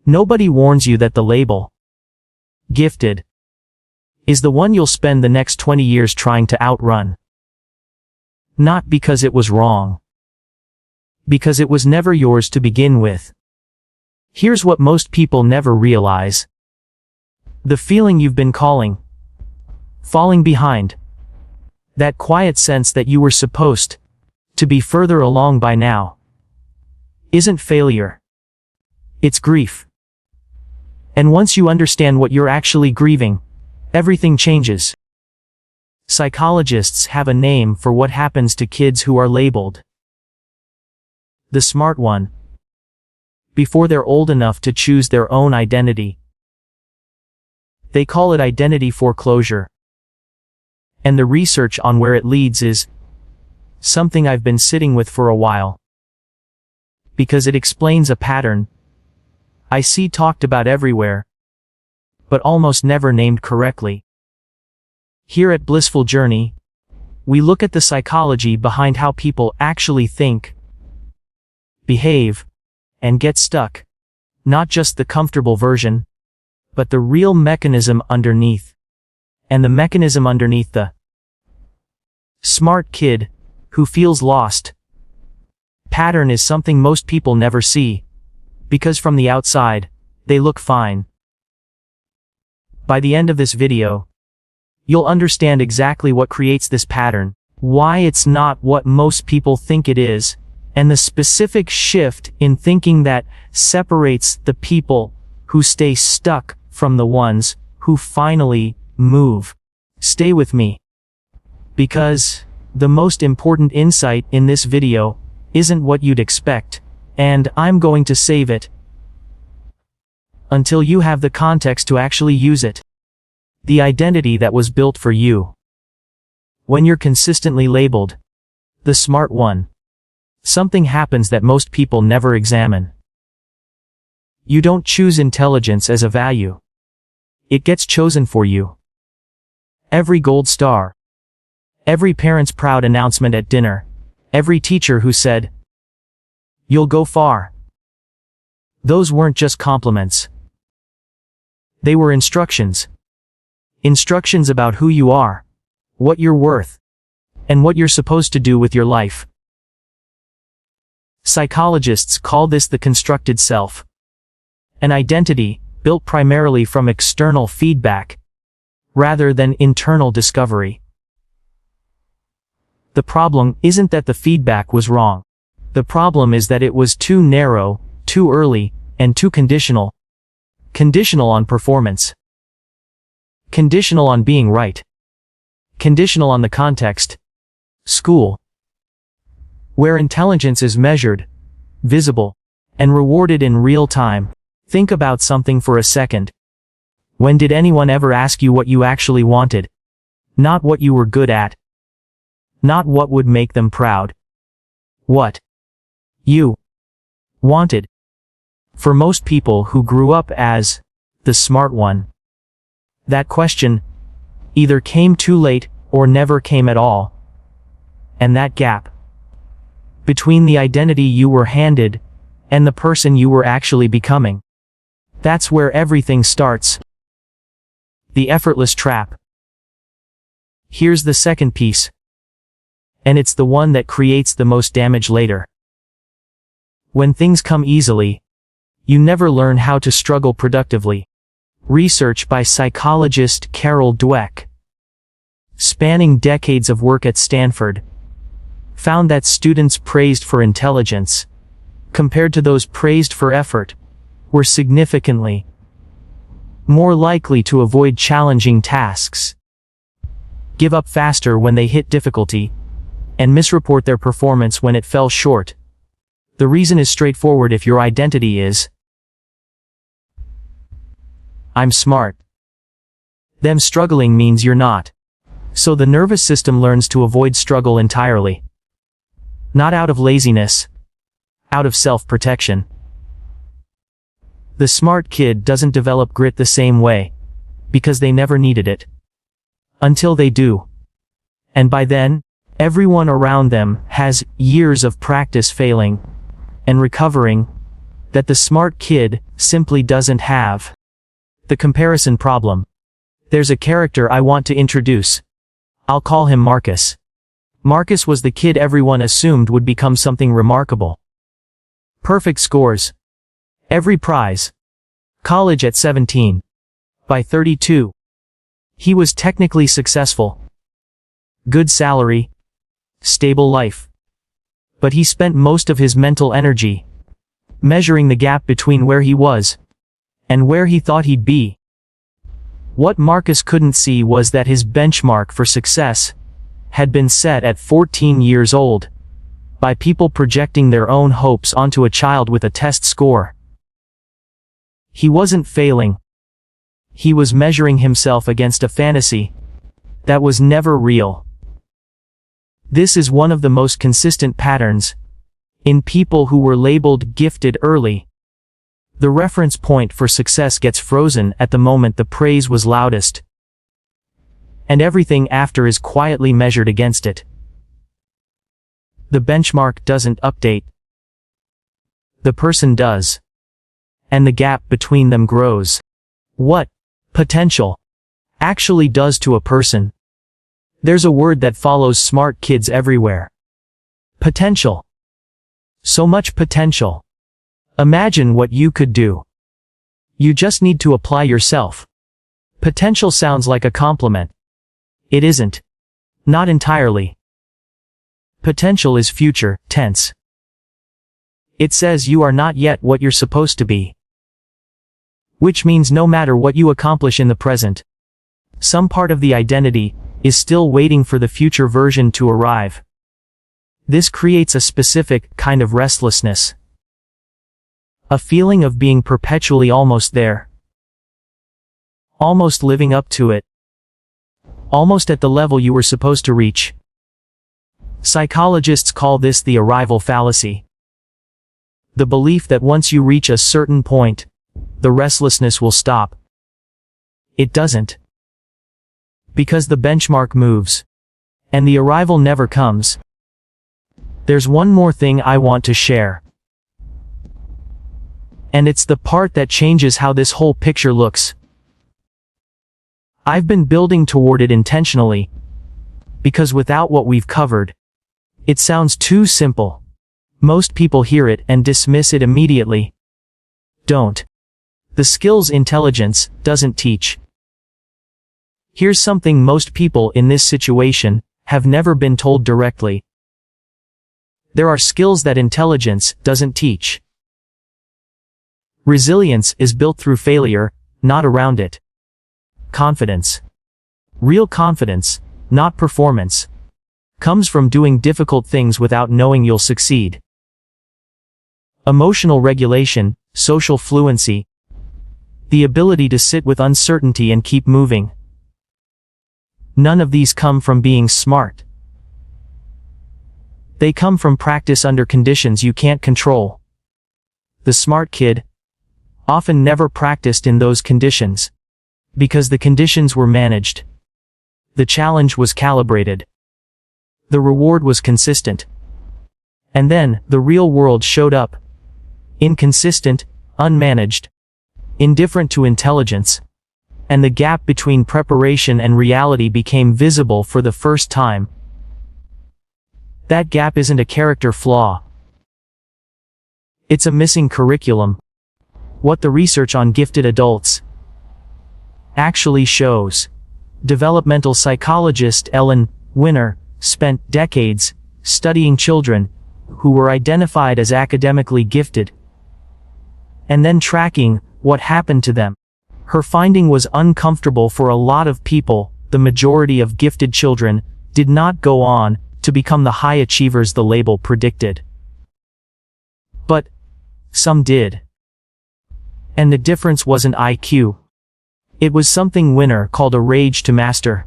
Nobody warns you that the label, gifted, is the one you'll spend the next 20 years trying to outrun. Not because it was wrong. Because it was never yours to begin with. Here's what most people never realize. The feeling you've been calling falling behind. That quiet sense that you were supposed to be further along by now isn't failure. It's grief. And once you understand what you're actually grieving, everything changes. Psychologists have a name for what happens to kids who are labeled the smart one before they're old enough to choose their own identity. They call it identity foreclosure. And the research on where it leads is something I've been sitting with for a while. Because it explains a pattern I see talked about everywhere, but almost never named correctly. Here at Blissful Journey, we look at the psychology behind how people actually think, behave, and get stuck. Not just the comfortable version, but the real mechanism underneath. And the mechanism underneath the smart kid who feels lost pattern is something most people never see, because from the outside, they look fine. By the end of this video, you'll understand exactly what creates this pattern, why it's not what most people think it is, and the specific shift in thinking that separates the people who stay stuck from the ones who finally move. Stay with me. Because the most important insight in this video isn't what you'd expect, and I'm going to save it until you have the context to actually use it. The identity that was built for you. When you're consistently labeled the smart one, something happens that most people never examine. You don't choose intelligence as a value. It gets chosen for you. Every gold star, every parent's proud announcement at dinner, every teacher who said, "You'll go far." Those weren't just compliments. They were instructions. Instructions about who you are, what you're worth, and what you're supposed to do with your life. Psychologists call this the constructed self. An identity built primarily from external feedback, rather than internal discovery. The problem isn't that the feedback was wrong. The problem is that it was too narrow, too early, and too conditional. Conditional on performance. Conditional on being right. Conditional on the context. School. Where intelligence is measured, visible, and rewarded in real time. Think about something for a second. When did anyone ever ask you what you actually wanted? Not what you were good at. Not what would make them proud. What you wanted. For most people who grew up as the smart one, that question either came too late or never came at all. And that gap between the identity you were handed and the person you were actually becoming, that's where everything starts. The effortless trap. Here's the second piece. And it's the one that creates the most damage later. When things come easily, you never learn how to struggle productively. Research by psychologist Carol Dweck, spanning decades of work at Stanford, found that students praised for intelligence, compared to those praised for effort, were significantly more likely to avoid challenging tasks, give up faster when they hit difficulty, and misreport their performance when it fell short. The reason is straightforward. If your identity is "I'm smart," them struggling means you're not. So the nervous system learns to avoid struggle entirely. Not out of laziness, out of self-protection. The smart kid doesn't develop grit the same way, because they never needed it. Until they do. And by then, everyone around them has years of practice failing and recovering that the smart kid simply doesn't have. The comparison problem. There's a character I want to introduce. I'll call him Marcus. Marcus was the kid everyone assumed would become something remarkable. Perfect scores. Every prize. College at 17. By 32. He was technically successful. Good salary. Stable life. But he spent most of his mental energy measuring the gap between where he was and where he thought he'd be. What Marcus couldn't see was that his benchmark for success had been set at 14 years old by people projecting their own hopes onto a child with a test score. He wasn't failing. He was measuring himself against a fantasy that was never real. This is one of the most consistent patterns in people who were labeled gifted early. The reference point for success gets frozen at the moment the praise was loudest, and everything after is quietly measured against it. The benchmark doesn't update. The person does. And the gap between them grows. What potential actually does to a person? There's a word that follows smart kids everywhere. Potential. So much potential. Imagine what you could do. You just need to apply yourself. Potential sounds like a compliment. It isn't. Not entirely. Potential is future tense. It says you are not yet what you're supposed to be. Which means no matter what you accomplish in the present, some part of the identity is still waiting for the future version to arrive. This creates a specific kind of restlessness. A feeling of being perpetually almost there. Almost living up to it. Almost at the level you were supposed to reach. Psychologists call this the arrival fallacy. The belief that once you reach a certain point, the restlessness will stop. It doesn't. Because the benchmark moves. And the arrival never comes. There's one more thing I want to share. And it's the part that changes how this whole picture looks. I've been building toward it intentionally, because without what we've covered, it sounds too simple. Most people hear it and dismiss it immediately. Don't. The skills intelligence doesn't teach. Here's something most people in this situation have never been told directly. There are skills that intelligence doesn't teach. Resilience is built through failure, not around it. Confidence. Real confidence, not performance, comes from doing difficult things without knowing you'll succeed. Emotional regulation, social fluency, the ability to sit with uncertainty and keep moving. None of these come from being smart. They come from practice under conditions you can't control. The smart kid often never practiced in those conditions, because the conditions were managed. The challenge was calibrated. The reward was consistent. And then, the real world showed up. Inconsistent, unmanaged, indifferent to intelligence. And the gap between preparation and reality became visible for the first time. That gap isn't a character flaw. It's a missing curriculum. What the research on gifted adults actually shows. Developmental psychologist Ellen Winner spent decades studying children who were identified as academically gifted, and then tracking what happened to them. Her finding was uncomfortable for a lot of people. The majority of gifted children did not go on to become the high achievers the label predicted. But some did. And the difference wasn't IQ. It was something Winner called a rage to master.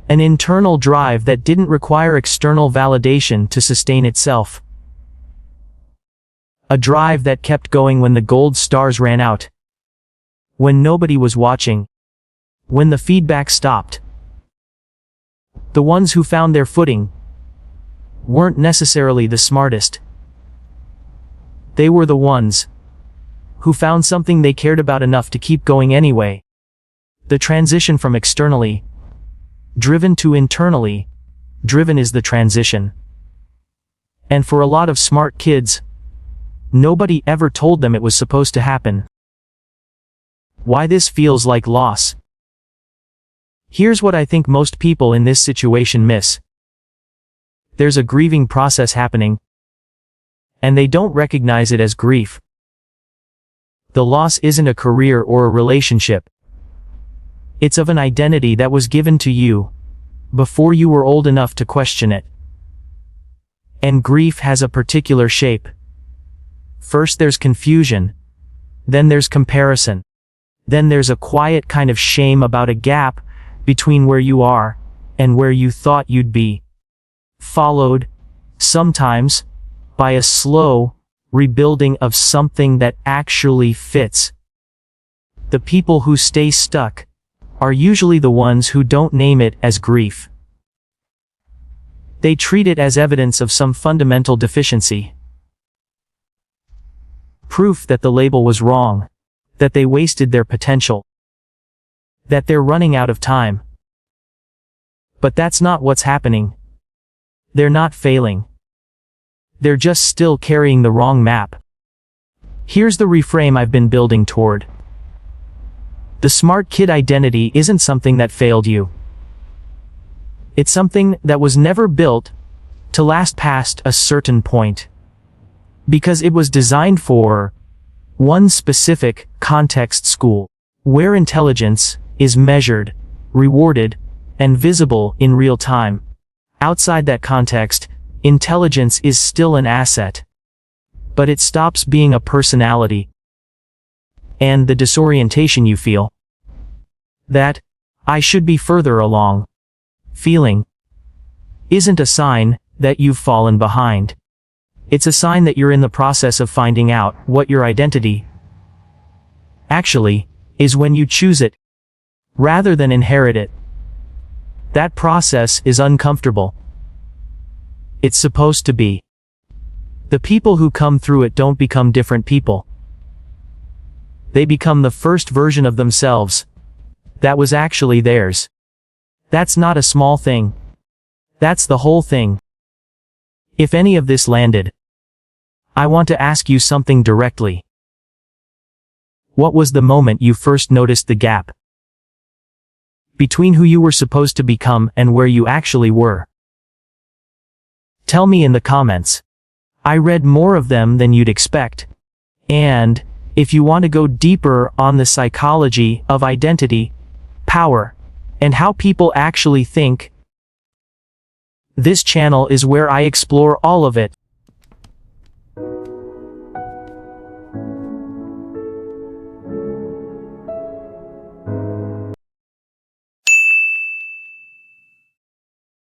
An internal drive that didn't require external validation to sustain itself. A drive that kept going when the gold stars ran out. When nobody was watching. When the feedback stopped. The ones who found their footing weren't necessarily the smartest. They were the ones who found something they cared about enough to keep going anyway. The transition from externally driven to internally driven is the transition. And for a lot of smart kids, nobody ever told them it was supposed to happen. Why this feels like loss? Here's what I think most people in this situation miss. There's a grieving process happening, and they don't recognize it as grief. The loss isn't a career or a relationship. It's of an identity that was given to you before you were old enough to question it. And grief has a particular shape. First there's confusion, then there's comparison, then there's a quiet kind of shame about a gap between where you are and where you thought you'd be, followed, sometimes, by a slow rebuilding of something that actually fits. The people who stay stuck are usually the ones who don't name it as grief. They treat it as evidence of some fundamental deficiency. Proof that the label was wrong, that they wasted their potential, that they're running out of time. But that's not what's happening. They're not failing. They're just still carrying the wrong map. Here's the reframe I've been building toward. The smart kid identity isn't something that failed you. It's something that was never built to last past a certain point. Because it was designed for one specific context: school, where intelligence is measured, rewarded, and visible in real time. Outside that context, intelligence is still an asset, but it stops being a personality. And the disorientation you feel, that "I should be further along" feeling, isn't a sign that you've fallen behind. It's a sign that you're in the process of finding out what your identity actually is when you choose it, rather than inherit it. That process is uncomfortable. It's supposed to be. The people who come through it don't become different people. They become the first version of themselves that was actually theirs. That's not a small thing. That's the whole thing. If any of this landed, I want to ask you something directly. What was the moment you first noticed the gap between who you were supposed to become and where you actually were? Tell me in the comments. I read more of them than you'd expect. And if you want to go deeper on the psychology of identity, power, and how people actually think, this channel is where I explore all of it.